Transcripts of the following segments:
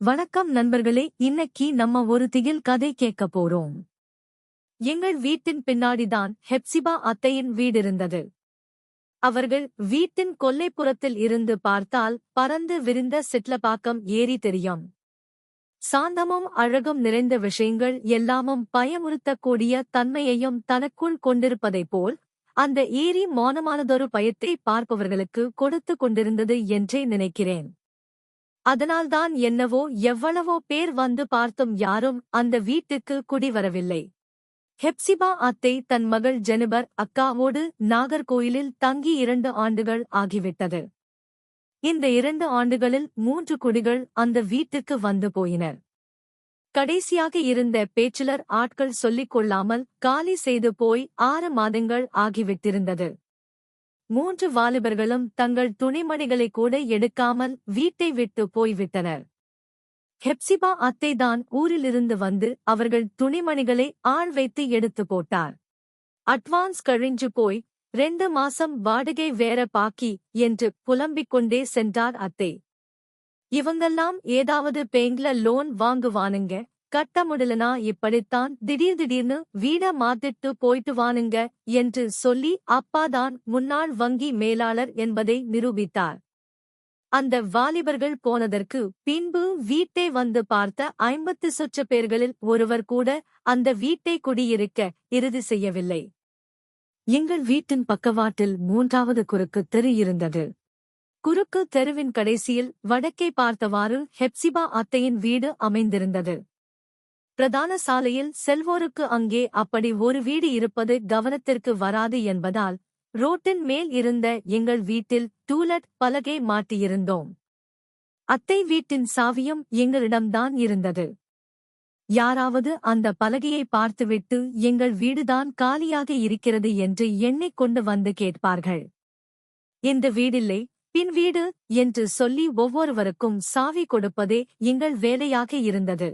வணக்கம் நண்பர்களே, இன்னைக்கு நம்ம ஒரு திகில் கதை கேட்க போறோம். எங்கள் வீட்டின் பின்னாடிதான் ஹெப்சிபா அத்தையின் வீடிருந்தது. அவர்கள் வீட்டின் கொல்லைப்புறத்தில் இருந்து பார்த்தால் பறந்து விரிந்த சிட்லப்பாக்கம் ஏரி தெரியும். சாந்தமும் அழகும் நிறைந்த விஷயங்கள் எல்லாமும் பயமுறுத்தக்கூடிய தன்மையையும் தனக்குள் கொண்டிருப்பதைப் போல் அந்த ஏரி மௌனமானதொரு பயத்தை பார்ப்பவர்களுக்கு கொடுத்து கொண்டிருந்தது என்றே நினைக்கிறேன். அதனால்தான் என்னவோ எவ்வளவோ பேர் வந்து பார்த்தும் யாரும் அந்த வீட்டுக்கு குடிவரவில்லை. ஹெப்சிபா அத்தை தன் மகள் ஜெனிபர் அக்காவோடு நாகர்கோயிலில் தங்கி 2 ஆண்டுகள் ஆகிவிட்டது. இந்த 2 ஆண்டுகளில் 3 குடிகள் அந்த வீட்டுக்கு வந்து போயினர். கடைசியாக இருந்த பேச்சுலர் ஆட்கள் சொல்லிக் கொள்ளாமல் காலி செய்து போய் 6 மாதங்கள் ஆகிவிட்டிருந்தது. 3 வாலிபர்களும் தங்கள் துணிமணிகளை கூட எடுக்காமல் வீட்டை விட்டு போய்விட்டனர். ஹெப்சிபா அத்தைதான் ஊரிலிருந்து வந்து அவர்கள் துணிமணிகளை ஆள் வைத்து எடுத்து போட்டார். அட்வான்ஸ் கழிஞ்சு போய் 2 மாசம் வாடகை வேற பாக்கி என்று புலம்பிக் கொண்டே சென்றார் அத்தை. இவங்கெல்லாம் ஏதாவது பேங்க்ல லோன் வாங்குவானுங்க, கட்ட முடியலனா இப்படித்தான் திடீர்னு வீட மாத்திட்டு போயிட்டு வானுங்க என்று சொல்லி அப்பாதான் முன்னாள் வங்கி மேலாளர் என்பதை நிரூபித்தார். அந்த வாலிபர்கள் போனதற்கு பின்பு வீட்டை வந்து பார்த்த 50 சொச்ச பேர்களில் ஒருவர் கூட அந்த வீட்டை குடியிருக்க இறுதி செய்யவில்லை. எங்கள் வீட்டின் பக்கவாட்டில் 3வது குறுக்கு தெரு இருந்தது. குறுக்கு தெருவின் கடைசியில் வடக்கே பார்த்தவாறு ஹெப்சிபா அத்தையின் வீடு அமைந்திருந்தது. பிரதான சாலையில் செல்வோருக்கு அங்கே அப்படி ஒரு வீடு இருப்பது கவனத்திற்கு வராது என்பதால் ரோட்டின் மேல் இருந்த எங்கள் வீட்டில் டூலெட் பலகை மாட்டியிருந்தோம். அத்தை வீட்டின் சாவியும் எங்களிடம்தான் இருந்தது. யாராவது அந்த பலகையை பார்த்துவிட்டு எங்கள் வீடுதான் காலியாக இருக்கிறது என்று எண்ணிக்கொண்டு வந்து கேட்பார்கள். இந்த வீடில்லை, பின் வீடு என்று சொல்லி ஒவ்வொருவருக்கும் சாவி கொடுப்பதே எங்கள் வேலையாக இருந்தது.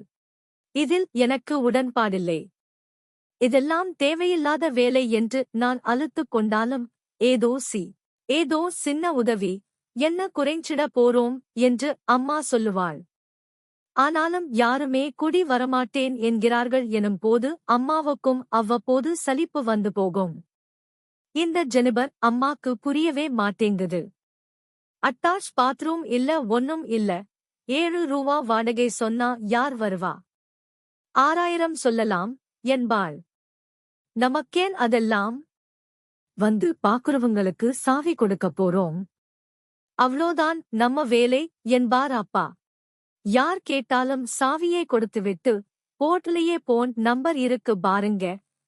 இதில் எனக்கு உடன்பாடில்லை. இதெல்லாம் தேவையில்லாத வேலை என்று நான் அலுத்துக் கொண்டாலும் ஏதோ சின்ன உதவி, என்ன குறைஞ்சிட போறோம் என்று அம்மா சொல்லுவாள். ஆனாலும் யாருமே குடி வரமாட்டேன் என்கிறார்கள் எனும் போது அம்மாவுக்கும் அவ்வப்போது சலிப்பு வந்து போகும். இந்த ஜெனிபர் அம்மாக்கு புரியவே மாட்டேங்குது. அட்டாச் பாத்ரூம் இல்ல, ஒன்னும் இல்ல, 7 ரூபா வாடகை சொன்னா யார் வருவா? 6000 சொல்லலாம் என்பாள். நமக்கேன் அதெல்லாம்? வந்து பாக்குறவங்களுக்கு சாவி கொடுக்க போறோம், அவ்ளோதான் நம்ம வேலை என்பார் அப்பா. யார் கேட்டாலும் சாவியை கொடுத்துவிட்டு போர்ட்லயே போன் நம்பர் இருக்கு பாருங்க,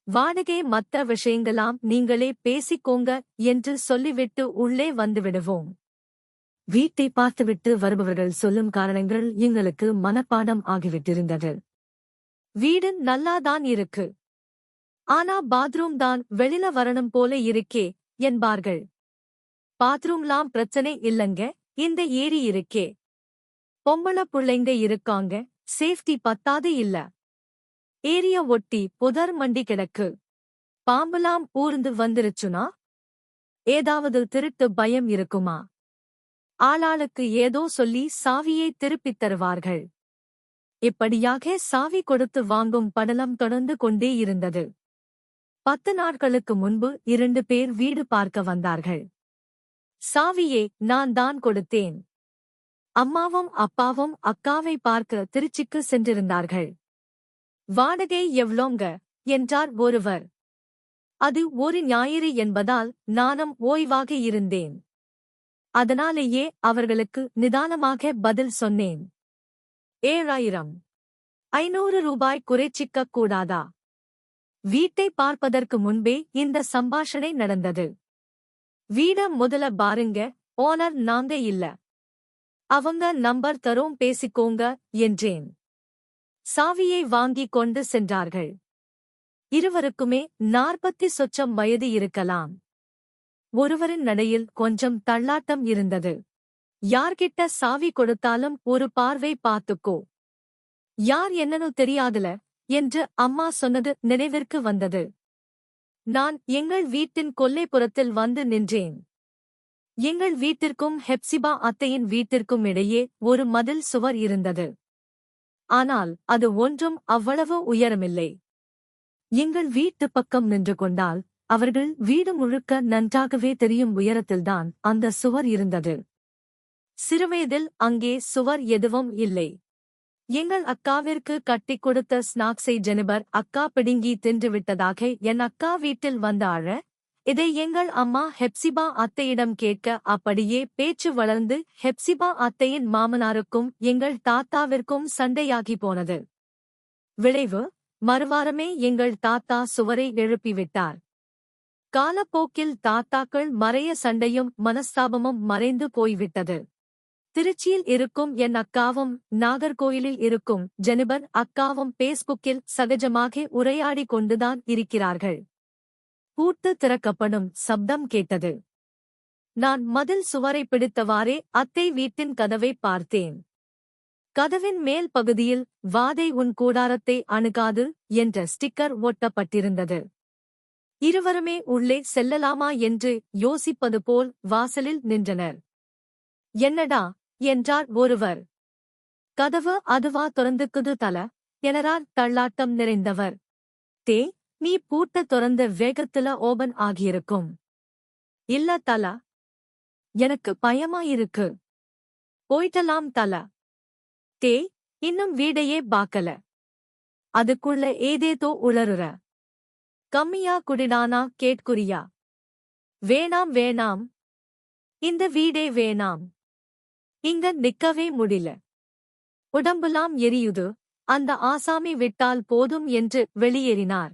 வாடகை மத்த விஷயங்களாம் நீங்களே பேசிக்கோங்க என்று சொல்லிவிட்டு உள்ளே வந்துவிடுவோம். வீட்டை பார்த்துவிட்டு வருபவர்கள் சொல்லும் காரணங்கள் எங்களுக்கு மனப்பாடம் ஆகிவிட்டிருந்தது. வீடு நல்லாதான் இருக்கு, ஆனா பாத்ரூம் தான் வெளில வரணும் போல இருக்கே என்பார்கள். பாத்ரூம்லாம் பிரச்சனை இல்லங்க, இந்த ஏரி இருக்கே, பொம்பள புள்ளைங்க இருக்காங்க, சேஃப்டி பத்தாது இல்ல, ஏரிய ஒட்டி புதர் மண்டி கிடக்கு, பாம்புலாம் ஊர்ந்து வந்துருச்சுனா ஏதாவது திருட்டு பயம் இருக்குமா? ஆளாளுக்கு ஏதோ சொல்லி சாவியை திருப்பித் தருவார்கள். இப்படியாக சாவி கொடுத்து வாங்கும் படலம் தொடர்ந்து கொண்டே இருந்தது. 10 நாட்களுக்கு முன்பு 2 பேர் வீடு பார்க்க வந்தார்கள். சாவியை நான் தான் கொடுத்தேன். அம்மாவும் அப்பாவும் அக்காவை பார்க்க திருச்சிக்கு சென்றிருந்தார்கள். வாடகை எவ்ளோங்க என்றார் ஒருவர். அது ஒரு ஞாயிறு என்பதால் நானும் ஓய்வாக இருந்தேன். அதனாலேயே அவர்களுக்கு நிதானமாக பதில் சொன்னேன். 7000. 500 ரூபாய் குறைச்சிக்க கூடாதா? வீட்டை பார்ப்பதற்கு முன்பே இந்த சம்பாஷணை நடந்தது. வீட முதல பாருங்க, ஓனர் நாங்க இல்ல, அவங்க நம்பர் தரோம் பேசிக்கோங்க என்றேன். சாவியை வாங்கிக் கொண்டு சென்றார்கள். இருவருக்குமே 40 சொச்சம் வயது இருக்கலாம். ஒருவரின் நடையில் கொஞ்சம் தள்ளாட்டம் இருந்தது. யார்கிட்ட சாவி கொடுத்தாலும் ஒரு பார்வை பார்த்துக்கோ, யார் என்னன்னு தெரியாதுல என்று அம்மா சொன்னது நினைவிற்கு வந்தது. நான் எங்கள் வீட்டின் கொல்லைப்புறத்தில் வந்து நின்றேன். எங்கள் வீட்டிற்கும் ஹெப்சிபா அத்தையின் வீட்டிற்கும் இடையே ஒரு மதில் சுவர் இருந்தது. ஆனால் அது ஒன்றும் அவ்வளவு உயரமில்லை. எங்கள் வீட்டு பக்கம் நின்று கொண்டால் அவர்கள் வீடு முழுக்க நன்றாகவே தெரியும் உயரத்தில்தான் அந்த சுவர் இருந்தது. சிறுவயதில் அங்கே சுவர் எதுவும் இல்லை. எங்கள் அக்காவிற்கு கட்டிக் கொடுத்த ஸ்நாக்ஸை ஜெனிபர் அக்கா பிடுங்கி தின்றுவிட்டதாக என் அக்கா வீட்டில் வந்த அழ, இதை எங்கள் அம்மா ஹெப்சிபா அத்தையிடம் கேட்க அப்படியே பேச்சு வளர்ந்து ஹெப்சிபா அத்தையின் மாமனாருக்கும் எங்கள் தாத்தாவிற்கும் சண்டையாகி போனது. விளைவு, மறுவாரமே எங்கள் தாத்தா சுவரை எழுப்பிவிட்டார். காலப்போக்கில் தாத்தாக்கள் மறைய சண்டையும் மனஸ்தாபமும் மறைந்து போய்விட்டது. திருச்சியில் இருக்கும் என் அக்காவும் நாகர்கோயிலில் இருக்கும் ஜெனிபர் அக்காவும் பேஸ்புக்கில் சகஜமாக உரையாடிக் கொண்டுதான் இருக்கிறார்கள். பூட்டு திறக்கப்படும் சப்தம் கேட்டது. நான் மதில் சுவரை பிடித்தவாறே அத்தை வீட்டின் கதவை பார்த்தேன். கதவின் மேல் பகுதியில் வாதை உன் கூடாரத்தை அணுகாது என்ற ஸ்டிக்கர் ஒட்டப்பட்டிருந்தது. இருவருமே உள்ளே செல்லலாமா என்று யோசிப்பது போல் வாசலில் நின்றனர். என்னடா என்றார் ஒருவர். கதவு அதுவா திறந்துக்குது தல எனறார் தள்ளாட்டம் நிறைந்தவர். தே, நீ பூட்ட திறந்த வேகத்துல ஓபன் ஆகியிருக்கும். இல்ல தல, எனக்கு பயமாயிருக்கு. போயிட்டலாம் தல. தே, இன்னும் வீடையே பாக்கல. அதுக்குள்ள ஏதேதோ உளறுற. கம்மியா குடிடானா கேட்குறியா? வேணாம் வேணாம், இந்த வீடே வேணாம். இங்க நிக்கவே முடியல. உடம்புலாம் எரியுது. அந்த ஆசாமி விட்டால் போதும் என்று வெளியேறினார்.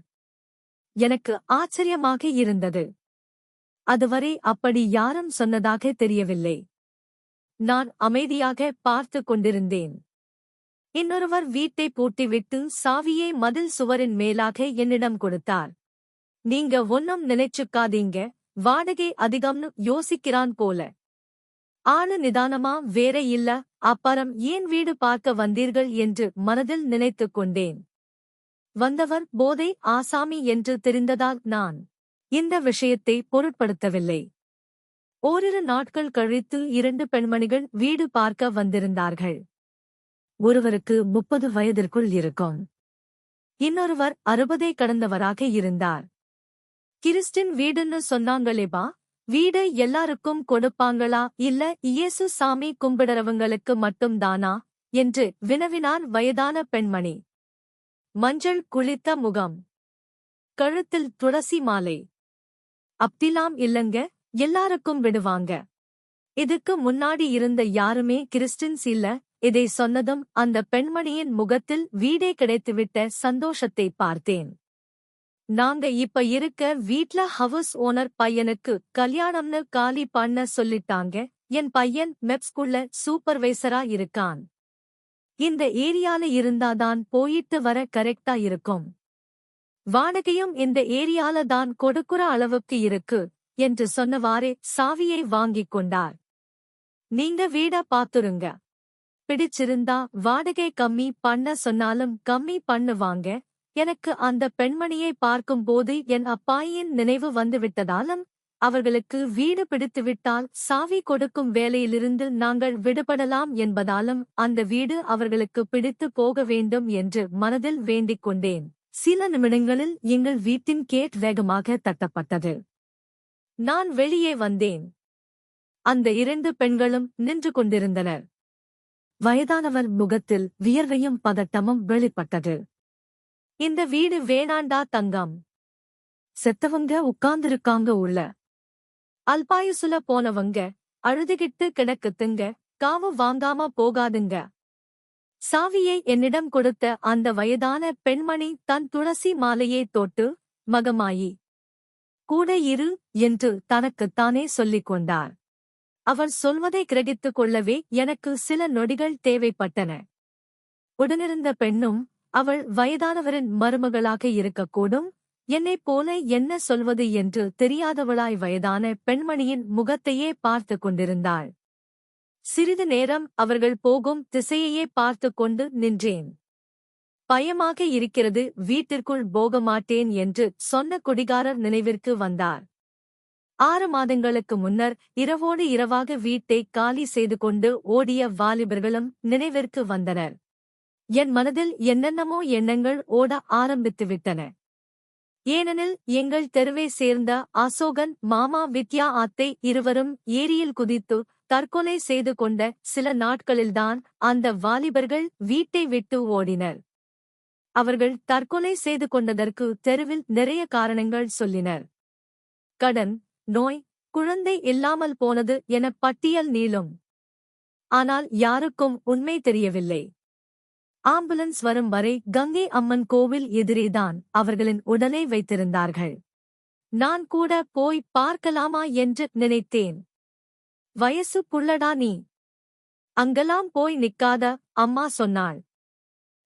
எனக்கு ஆச்சரியமாக இருந்தது. அதுவரை அப்படி யாரும் சொன்னதாக தெரியவில்லை. நான் அமைதியாக பார்த்து கொண்டிருந்தேன். இன்னொருவர் வீட்டை பூட்டிவிட்டு சாவியை மதில் சுவரின் மேலாக என்னிடம் கொடுத்தார். நீங்க ஒன்னும் நினைச்சுக்காதீங்க, வாடகை அதிகம்னு யோசிக்கிறான் போல. ஆளு நிதானமா வேற இல்ல, அப்புறம் ஏன் வீடு பார்க்க வந்தீர்கள் என்று மனதில் நினைத்துக் கொண்டேன். வந்தவர் போதை ஆசாமி என்று தெரிந்ததால் நான் இந்த விஷயத்தை பொருட்படுத்தவில்லை. ஓரிரு நாட்கள் கழித்து 2 பெண்மணிகள் வீடு பார்க்க வந்திருந்தார்கள். ஒருவருக்கு 30 வயதிற்குள் இருக்கும். இன்னொருவர் 60 கடந்தவராக இருந்தார். கிறிஸ்டின் வீடுன்னு சொன்னாங்களேபா, வீடு எல்லாருக்கும் கொடுப்பாங்களா இல்ல இயேசு சாமி கும்பிடுறவங்களுக்கு மட்டும் தானா என்று வினவினார் வயதான பெண்மணி. மஞ்சள் குளித்த முகம், கழுத்தில் துளசி மாலை. அப்டிலாம் இல்லங்க, எல்லாருக்கும் விடுவாங்க. இதுக்கு முன்னாடி இருந்த யாருமே கிறிஸ்டின்ஸ் இல்ல. இதை சொன்னதும் அந்த பெண்மணியின் முகத்தில் வீடே கிடைத்துவிட்ட சந்தோஷத்தை பார்த்தேன். நாங்க இப்ப இருக்க வீட்ல ஹவுஸ் ஓனர் பையனுக்கு கல்யாணம்னு காலி பண்ண சொல்லிட்டாங்க. என் பையன் மெப்ஸ்குள்ள சூப்பர்வைசரா இருக்கான். இந்த ஏரியால இருந்தாதான் போயிட்டு வர கரெக்டா இருக்கும். வாடகையும் இந்த ஏரியால தான் கொடுக்குற அளவுக்கு இருக்கு என்று சொன்னவாறே சாவியை வாங்கிக் கொண்டார். நீங்க வீட பாத்துருங்க. பிடிச்சிருந்தா வாடகை கம்மி பண்ண சொன்னாலும் கம்மி பண்ணுவாங்க. எனக்கு அந்த பெண்மணியை பார்க்கும்போது என் அப்பாயின் நினைவு வந்துவிட்டதாலும் அவர்களுக்கு வீடு பிடித்துவிட்டால் சாவி கொடுக்கும் வேலையிலிருந்து நாங்கள் விடுபடலாம் என்பதாலும் அந்த வீடு அவர்களுக்கு பிடித்து போக வேண்டும் என்று மனதில் வேண்டிக் கொண்டேன். சில நிமிடங்களில் எங்கள் வீட்டின் கேட் வேகமாக தட்டப்பட்டது. நான் வெளியே வந்தேன். அந்த 2 பெண்களும் நின்று கொண்டிருந்தனர். வயதானவர் முகத்தில் வியர்வையும் பதட்டமும் வெளிப்பட்டது. இந்த வீடு வேணாண்டா தங்கம். செத்தவங்க உட்கார்ந்திருக்காங்க உள்ள. அல்பாயுசுல போனவங்க அழுதுகிட்டு கிடக்குதுங்க. காவு வாங்காம போகாதுங்க. சாவியை என்னிடம் கொடுத்த அந்த வயதான பெண்மணி தன் துளசி மாலையை தொட்டு, மகமாயி கூட இரு என்று தனக்குத்தானே சொல்லிக் கொண்டார். அவர் சொல்வதை கிரகித்துக் கொள்ளவே எனக்கு சில நொடிகள் தேவைப்பட்டன. உடனிருந்த பெண்ணும் அவள் வயதானவரின் மருமகளாக இருக்கக்கூடும். என்னைப் போல என்ன சொல்வது என்று தெரியாதவளாய் வயதான பெண்மணியின் முகத்தையே பார்த்து கொண்டிருந்தாள். சிறிது நேரம் அவர்கள் போகும் திசையையே பார்த்து கொண்டு நின்றேன். பயமாக இருக்கிறது, வீட்டிற்குள் போக மாட்டேன் என்று சொன்ன குடிகாரர் நினைவிற்கு வந்தார். 6 மாதங்களுக்கு முன்னர் இரவோடு இரவாக வீட்டை காலி செய்து கொண்டு ஓடிய வாலிபர்களும் நினைவிற்கு வந்தனர். என் மனதில் என்னென்னமோ எண்ணங்கள் ஓட ஆரம்பித்துவிட்டன. ஏனெனில் எங்கள் தெருவை சேர்ந்த அசோகன் மாமா வித்யா அத்தை இருவரும் ஏரியில் குதித்து தற்கொலை செய்து கொண்ட சில நாட்களில்தான் அந்த வாலிபர்கள் வீட்டை விட்டு ஓடினர். அவர்கள் தற்கொலை செய்து கொண்டதற்கு தெருவில் நிறைய காரணங்கள் சொல்லினர். கடன், நோய், குழந்தை இல்லாமல் போனது என பட்டியல் நீளும். ஆனால் யாருக்கும் உண்மை தெரியவில்லை. ஆம்புலன்ஸ் வரும் வரை கங்கை அம்மன் கோவில் எதிரேதான் அவர்களின் உடலை வைத்திருந்தார்கள். நான் கூட போய் பார்க்கலாமா என்று நினைத்தேன். வயசு புள்ளடா நீ, அங்கெல்லாம் போய் நிக்காத, அம்மா சொன்னாள்.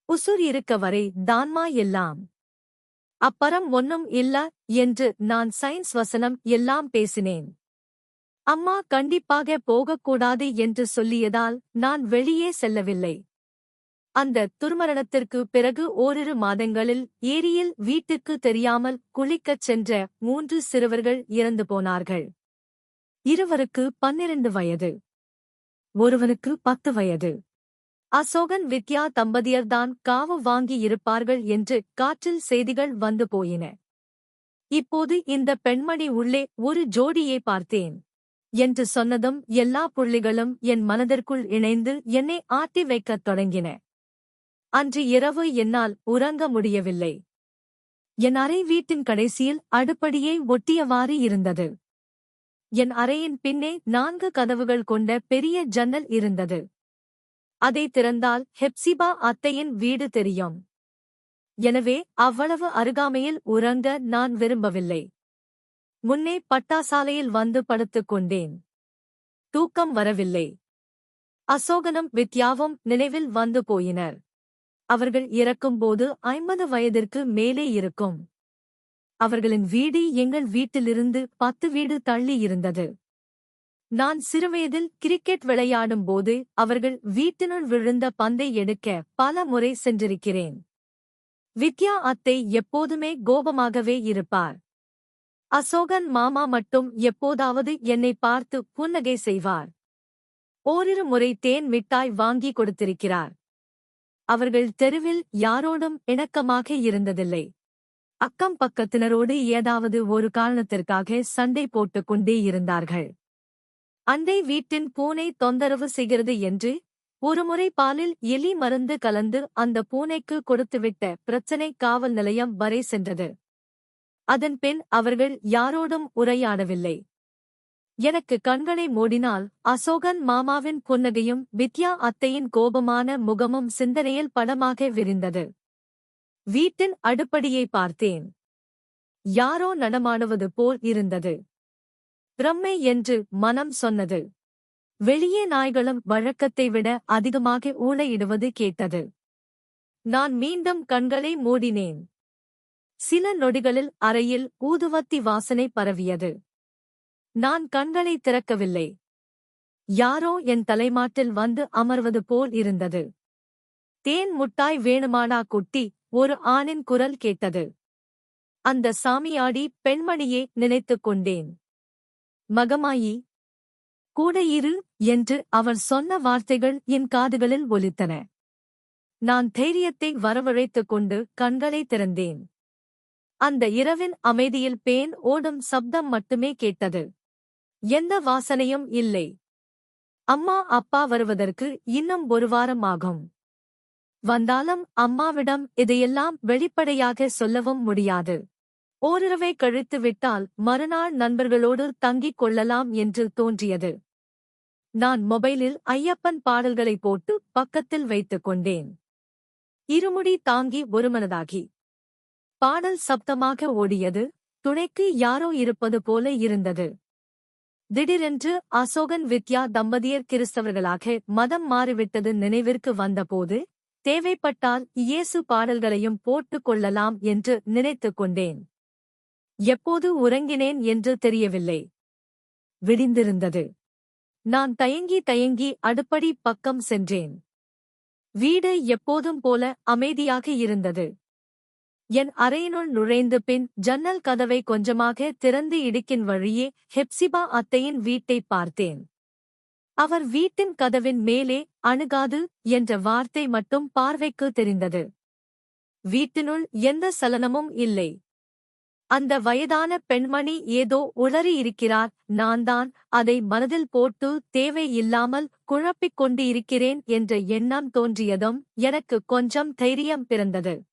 உசுர் இருக்க வரை தான்மா எல்லாம். அப்பறம் ஒன்னும் இல்ல என்று நான் சயின்ஸ் வசனம் எல்லாம் பேசினேன். அம்மா கண்டிப்பாக போகக்கூடாது என்று சொல்லியதால் நான் வெளியே செல்லவில்லை. அந்த துர்மரணத்திற்கு பிறகு ஓரிரு மாதங்களில் ஏரியில் வீட்டுக்கு தெரியாமல் குளிக்கச் சென்ற 3 சிறுவர்கள் இறந்து போனார்கள். இருவருக்கு 12 வயது, ஒருவனுக்கு 10 வயது. அசோகன் வித்யா தம்பதியர்தான் காவு வாங்கி இருப்பார்கள் என்று காற்றில் செய்திகள் வந்து போயின. இப்போது இந்த பெண்மணி உள்ளே ஒரு ஜோடியை பார்த்தேன் என்று சொன்னதும் எல்லா புள்ளிகளும் என் மனதிற்குள் இணைந்து என்னை ஆட்டி வைக்கத் தொடங்கின. அன்று இரவு என்னால் உறங்க முடியவில்லை. என் அறை வீட்டின் கடைசியில் அடுப்படியை ஒட்டியவாறு இருந்தது. என் அறையின் பின்னே 4 கதவுகள் கொண்ட பெரிய ஜன்னல் இருந்தது. அதை திறந்தால் ஹெப்சிபா அத்தையின் வீடு தெரியும். எனவே அவ்வளவு அருகாமையில் உறங்க நான் விரும்பவில்லை. முன்னே பட்டாசாலையில் வந்து படுத்துக் கொண்டேன். தூக்கம் வரவில்லை. அசோகனும் வித்யாவும் நினைவில் வந்து போயினர். அவர்கள் இறக்கும்போது 50 வயதிற்கு மேலே இருக்கும். அவர்களின் வீடு எங்கள் வீட்டிலிருந்து 10 வீடு தள்ளி இருந்தது. நான் சிறுவயதில் கிரிக்கெட் விளையாடும் போது அவர்கள் வீட்டினுள் விழுந்த பந்தை எடுக்க பல முறை சென்றிருக்கிறேன். வித்யா அத்தை எப்போதுமே கோபமாகவே இருப்பார். அசோகன் மாமா மட்டும் எப்போதாவது என்னை பார்த்து புன்னகை செய்வார். ஓரிரு முறை தேன் மிட்டாய் வாங்கி கொடுத்திருக்கிறார். அவர்கள் தெருவில் யாரோடும் இணக்கமாக இருந்ததில்லை. அக்கம் பக்கத்தினரோடு ஏதாவது ஒரு காரணத்திற்காக சண்டை போட்டுக் கொண்டே இருந்தார்கள். அண்டை வீட்டின் பூனை தொந்தரவு செய்கிறது என்று ஒருமுறை பாலில் எலி மருந்து கலந்து அந்த பூனைக்கு கொடுத்துவிட்ட பிரச்சனை காவல் நிலையம் வரை சென்றது. அதன் பின் அவர்கள் யாரோடும் உரையாடவில்லை. எனக்கு கண்களை மூடினால் அசோகன் மாமாவின் புன்னகையும் வித்யா அத்தையின் கோபமான முகமும் சிந்தனையில் படமாக விரிந்தது. வீட்டின் அடுப்படியை பார்த்தேன். யாரோ நடமாடுவது போல் இருந்தது. பிரம்மை என்று மனம் சொன்னது. வெளியே நாய்களும் வழக்கத்தை விட அதிகமாக ஊளையிடுவது கேட்டது. நான் மீண்டும் கண்களை மூடினேன். சில நொடிகளில் அறையில் ஊதுவத்தி வாசனை பரவியது. நான் கண்களை திறக்கவில்லை. யாரோ என் தலைமாட்டில் வந்து அமர்வது போல் இருந்தது. தேன் முட்டாய் வேணுமாடா குட்டி, ஒரு ஆணின் குரல் கேட்டது. அந்த சாமியாடி பெண்மணியே நினைத்துக் கொண்டேன். மகமாயி, கூட இரு என்று அவர் சொன்ன வார்த்தைகள் என் காதுகளில் ஒலித்தன. நான் தைரியத்தை வரவழைத்துக் கொண்டு கண்களை திறந்தேன். அந்த இரவின் அமைதியில் பேன் ஓடும் சப்தம் மட்டுமே கேட்டது. எந்த வாசனையும் இல்லை. அம்மா அப்பா வருவதற்கு இன்னும் 1 வாரம் ஆகும். வந்தாலும் அம்மாவிடம் இதையெல்லாம் வெளிப்படையாக சொல்லவும் முடியாது. ஓரிரவை கழித்து விட்டால் மறுநாள் நண்பர்களோடு தங்கிக் கொள்ளலாம் என்று தோன்றியது. நான் மொபைலில் ஐயப்பன் பாடல்களை போட்டு பக்கத்தில் வைத்துக் கொண்டேன். இருமுடி தாங்கி ஒருமனதாகி பாடல் சப்தமாக ஓடியது. துணைக்கு யாரோ இருப்பது போல இருந்தது. திடீரென்று அசோகன் வித்யா தம்பதியர் கிறிஸ்தவர்களாக மதம் மாறிவிட்டது நினைவிற்கு வந்தபோது தேவைப்பட்டால் இயேசு பாடல்களையும் போட்டுக் கொள்ளலாம் என்று நினைத்துக் கொண்டேன். எப்போது உறங்கினேன் என்று தெரியவில்லை. விடிந்திருந்தது. நான் தயங்கி அடுப்படி பக்கம் சென்றேன். வீடு எப்போதும் போல அமைதியாக இருந்தது. என் அறையினுள் நுழைந்த பின் ஜன்னல் கதவை கொஞ்சமாக திறந்து இடுக்கின் வழியே ஹெப்சிபா அத்தையின் வீட்டை பார்த்தேன். அவர் வீட்டின் கதவின் மேலே அணுகாது என்ற வார்த்தை மட்டும் பார்வைக்கு தெரிந்தது. வீட்டினுள் எந்த சலனமும் இல்லை. அந்த வயதான பெண்மணி ஏதோ உளறியிருக்கிறார். நான்தான் அதை மனதில் போட்டு தேவையில்லாமல் குழப்பிக் கொண்டு இருக்கிறேன் என்ற எண்ணம் தோன்றியதும் எனக்கு கொஞ்சம் தைரியம் பிறந்தது.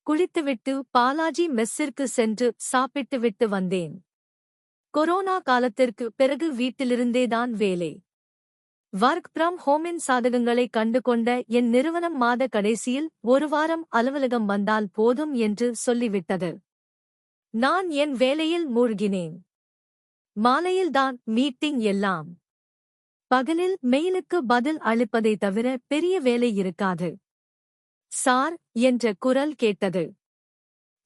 குளித்துவிட்டு பாலாஜி மெஸ்ஸிற்கு சென்று சாப்பிட்டுவிட்டு வந்தேன். கொரோனா காலத்திற்கு பிறகு வீட்டிலிருந்தேதான் வேலை. வர்க் ஃப்ரம் ஹோமின் சாதகங்களை கண்டுகொண்ட என் நிறுவனம் மாத கடைசியில் ஒரு வாரம் அலுவலகம் வந்தால் போதும் என்று சொல்லிவிட்டது. நான் என் வேலையில் மூழ்கினேன். மாலையில்தான் மீட்டிங் எல்லாம். பகலில் மெயிலுக்கு பதில் அளிப்பதை தவிர பெரிய வேலை இருக்காது. சார் என்ற குரல் கேட்டது.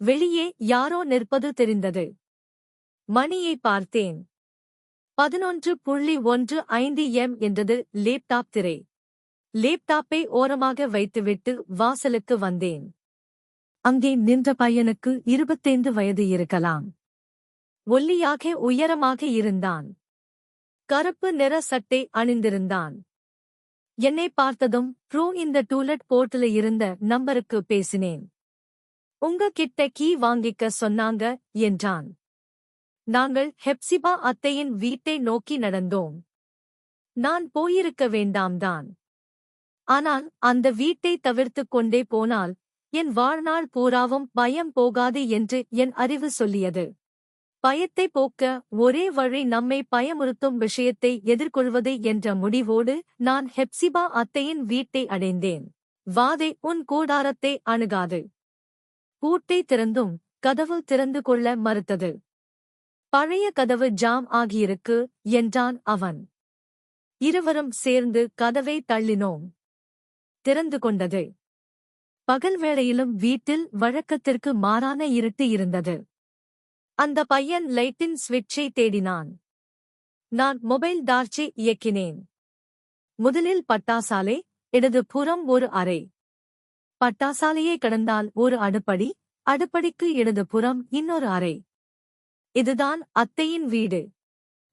வெளியே யாரோ நிற்பது தெரிந்தது. மணியை பார்த்தேன். 11:15 என்றது லேப்டாப் திரை. லேப்டாப்பை ஓரமாக வைத்துவிட்டு வாசலுக்கு வந்தேன். அங்கே நின்ற பையனுக்கு 25 வயது இருக்கலாம். ஒல்லியாக உயரமாக இருந்தான். கருப்பு நிற சட்டை அணிந்திருந்தான். என்னை பார்த்ததும் ப்ரோ இந்த டூலெட் போர்ட்டில் இருந்த நம்பருக்கு பேசினேன். உங்க கிட்ட கீ வாங்கிக்க சொன்னாங்க என்றான். நாங்கள் ஹெப்சிபா அத்தையின் வீட்டை நோக்கி நடந்தோம். நான் போயிருக்க வேண்டாம்தான். ஆனால் அந்த வீட்டை தவிர்த்துக் கொண்டே போனால் என் வாழ்நாள் பூராவும் பயம் போகாது என்று என் அறிவு சொல்லியது. பயத்தை போக்க ஒரே வழி நம்மை பயமுறுத்தும் விஷயத்தை எதிர்கொள்வது என்ற முடிவோடு நான் ஹெப்சிபா அத்தையின் வீட்டை அடைந்தேன். வாதே உன் கூடாரத்தை அணுகாது. பூட்டை திறந்தும் கதவு திறந்து கொள்ள மறுத்தது. பழைய கதவு ஜாம் ஆகியிருக்கு என்றான் அவன். இருவரும் சேர்ந்து கதவை தள்ளினோம். திறந்து கொண்டது. பகல் வேளையிலும் வீட்டில் வழக்கத்திற்கு மாறான இருட்டு இருந்தது. அந்த பையன் லைட்டின் ஸ்விட்சை தேடினான். நான் மொபைல் டார்ச்சை இயக்கினேன். முதலில் பட்டாசாலை, இடது புறம் ஒரு அறை. பட்டாசாலையை கடந்தால் ஒரு அடுப்படி, அடுப்படிக்கு இடது புறம் இன்னொரு அறை. இதுதான் அத்தையின் வீடு.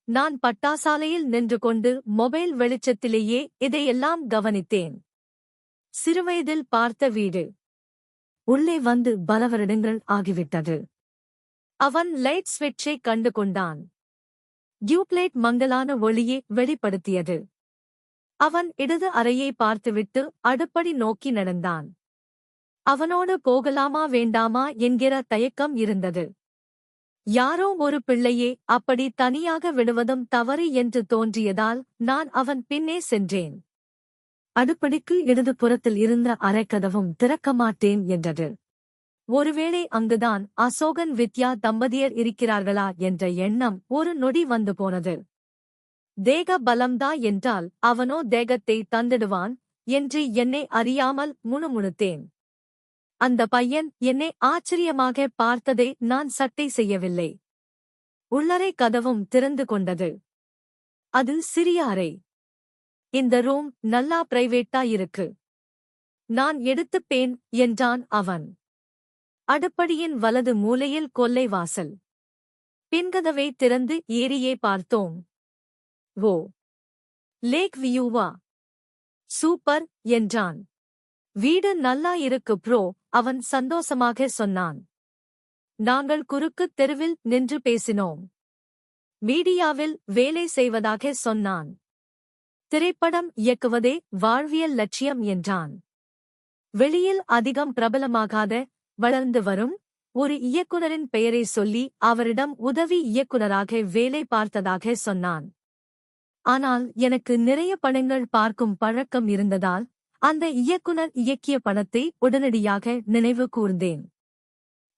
நான் பட்டாசாலையில் நின்று கொண்டு மொபைல் வெளிச்சத்திலேயே இதையெல்லாம் கவனித்தேன். சிறுவயதில் பார்த்த வீடு. உள்ளே வந்து பல வருடங்கள் ஆகிவிட்டது. அவன் லைட் ஸ்விட்சை கண்டு கொண்டான். டியூப்லைட் மங்கலான ஒளியை வெளிப்படுத்தியது. அவன் இடது அறையை பார்த்துவிட்டு அடுப்படி நோக்கி நடந்தான். அவனோடு போகலாமா வேண்டாமா என்கிற தயக்கம் இருந்தது. யாரோ ஒரு பிள்ளையே அப்படி தனியாக விடுவதும் தவறு என்று தோன்றியதால் நான் அவன் பின்னே சென்றேன். அடுப்படிக்கு இடது புறத்தில் இருந்த அறைக்கதவும் திறக்க மாட்டேன் என்றது. ஒருவேளை அங்குதான் அசோகன் வித்யா தம்பதியர் இருக்கிறார்களா என்ற எண்ணம் ஒரு நொடி வந்து போனது. தேக பலம்தா என்றால் அவனோ தேகத்தை தந்திடுவான் என்று என்னை அறியாமல் முணுமுணுத்தேன். அந்த பையன் என்னை ஆச்சரியமாக பார்த்ததை நான் சட்டை செய்யவில்லை. உள்ளறை கதவும் திறந்து கொண்டது. அது சிறிய அறை. இந்த ரூம் நல்லா பிரைவேட்டா இருக்கு. நான் எடுத்துப்பேன் என்றான் அவன். அடுப்படியின் வலது மூலையில் கொல்லை வாசல். பின்கதவை திறந்து ஏரியை பார்த்தோம். ஓ, லேக் வியூவா? சூப்பர் என்றான். வீடு நல்லா இருக்கு ப்ரோ, அவன் சந்தோஷமாக சொன்னான். நாங்கள் குறுக்குத் தெருவில் நின்று பேசினோம். மீடியாவில் வேலை செய்வதாக சொன்னான். திரைப்படம் இயக்குவதே வாழ்வியல் லட்சியம் என்றான். வெளியில் அதிகம் பிரபலமாகாத வளர்ந்து வரும் ஒரு இயக்குனரின் பெயரை சொல்லி அவரிடம் உதவி இயக்குனராக வேலை பார்த்ததாக சொன்னான். ஆனால் எனக்கு நிறைய படங்கள் பார்க்கும் பழக்கம் இருந்ததால் அந்த இயக்குனர் இயக்கிய படத்தை உடனடியாக நினைவு கூர்ந்தேன்.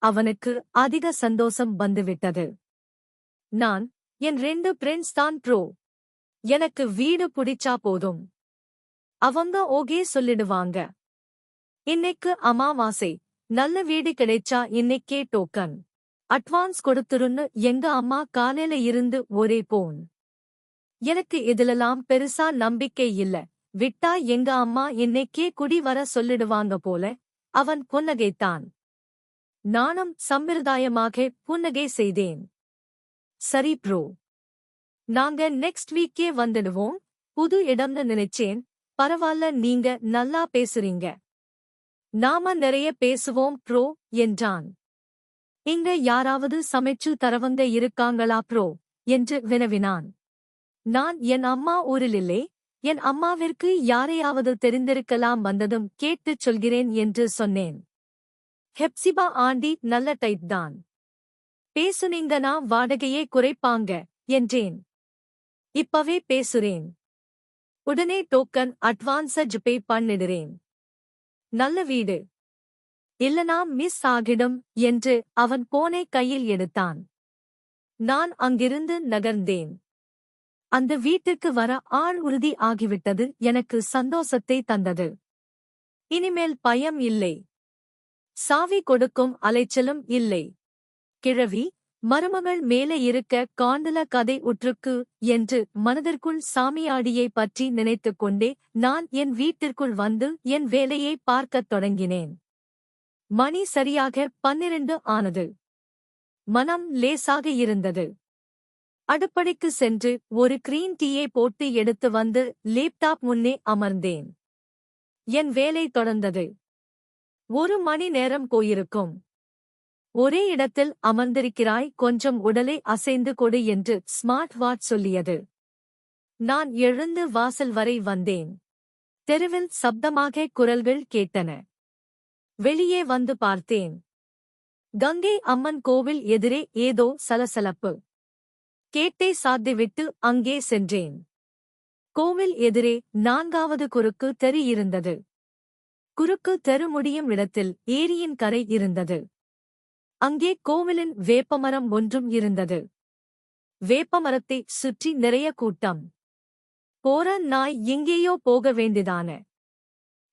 அவனுக்கு அதிக சந்தோஷம் வந்துவிட்டது. நான், என் 2 ஃப்ரெண்ட்ஸ் தான் ப்ரோ. எனக்கு வீடு பிடிச்சா போதும். அவங்க ஓகே சொல்லிடுவாங்க. இன்னைக்கு அமாவாசை, நல்ல வீடு கிடைச்சா இன்னைக்கே டோக்கன் அட்வான்ஸ் கொடுத்துருன்னு எங்க அம்மா காலையில இருந்து ஒரே போன். எனக்கு இதுலெல்லாம் பெருசா நம்பிக்கை இல்ல. விட்டா எங்க அம்மா இன்னைக்கே குடி வர சொல்லிடுவாங்க போல. அவன் புன்னகைத்தான். நானும் சம்பிரதாயமாக புன்னகை செய்தேன். சரி ப்ரோ, நாங்க நெக்ஸ்ட் வீக்கே வந்துடுவோம். புது இடம்னு நினைச்சேன். பரவால்ல, நீங்க நல்லா பேசுறீங்க. நாம நிறைய பேசுவோம் ப்ரோ என்றான். இங்க யாராவது சமைச்சு தரவங்க இருக்காங்களா ப்ரோ என்று வினவினான். நான் என் அம்மா ஊரிலில்லை. என் அம்மாவிற்கு யாரையாவது தெரிந்திருக்கலாம், வந்ததும் கேட்டுச் சொல்கிறேன் என்று சொன்னேன். ஹெப்சிபா ஆண்டி நல்ல டைப் தான். பேசுனீங்கன்னா வாடகையே குறைப்பாங்க என்றேன். இப்பவே பேசுறேன். உடனே டோக்கன் அட்வான்ஸ பே பண்ணிடுறேன். நல்ல வீடு. இல்லனா மிஸ் ஆகிடும் என்று அவன் போனை கையில் எடுத்தான். நான் அங்கிருந்து நகர்ந்தேன். அந்த வீட்டுக்கு வர ஆள் உறுதி ஆகிவிட்டது. எனக்கு சந்தோஷத்தை தந்தது. இனிமேல் பயம் இல்லை. சாவி கொடுக்கும் அலைச்சலும் இல்லை. கிழவி மருமகள் மேலே இருக்க காண்டல கதை உற்றுக்கு என்று மனதிற்குள் சாமியாடியை பற்றி நினைத்துக் கொண்டே நான் என் வீட்டிற்குள் வந்து என் வேலையை பார்க்கத் தொடங்கினேன். மணி சரியாக 12 ஆனது. மனம் லேசாக இருந்தது. அடுப்படிக்கு சென்று ஒரு கிரீன் டீயை போட்டு எடுத்து வந்து லேப்டாப் முன்னே அமர்ந்தேன். என் வேலை தொடர்ந்தது. 1 மணி நேரம் போயிருக்கும். ஒரே இடத்தில் அமர்ந்திருக்கிறாய், கொஞ்சம் உடலை அசைந்து கொடு என்று ஸ்மார்ட் வாட்ச் சொல்லியது. நான் எழுந்து வாசல் வரை வந்தேன். தெருவில் சப்தமாக குரல்கள் கேட்டன. வெளியே வந்து பார்த்தேன். கங்கை அம்மன் கோவில் எதிரே ஏதோ சலசலப்பு. கேட்டை சாத்திவிட்டு அங்கே சென்றேன். கோவில் எதிரே 4வது குறுக்கு தெரு இருந்தது. குறுக்கு தெரு முடியும் இடத்தில் ஏரியின் கரை இருந்தது. அங்கே கோவிலின் வேப்பமரம் ஒன்றும் இருந்தது. வேப்பமரத்தை சுற்றி நிறைய கூட்டம். போற நாய் எங்கேயோ போக வேண்டிதான.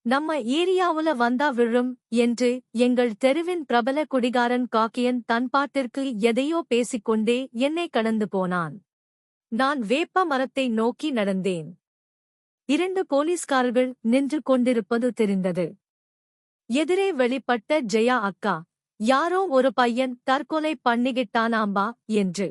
நம்ம ஏரியாவுல வந்தா விழும் என்று எங்கள் தெருவின் பிரபல குடிகாரன் காக்கியன் தன் பாட்டிற்கு எதையோ பேசிக்கொண்டே என்னை கடந்து போனான். நான் வேப்ப மரத்தை நோக்கி நடந்தேன். 2 போலீஸ்காரர்கள் நின்று கொண்டிருப்பது தெரிந்தது. எதிரே வெளிப்பட்ட ஜெயா அக்கா, யாரோ ஒரு பையன் தற்கொலை பண்ணிக்கிட்டானாம்பா என்று.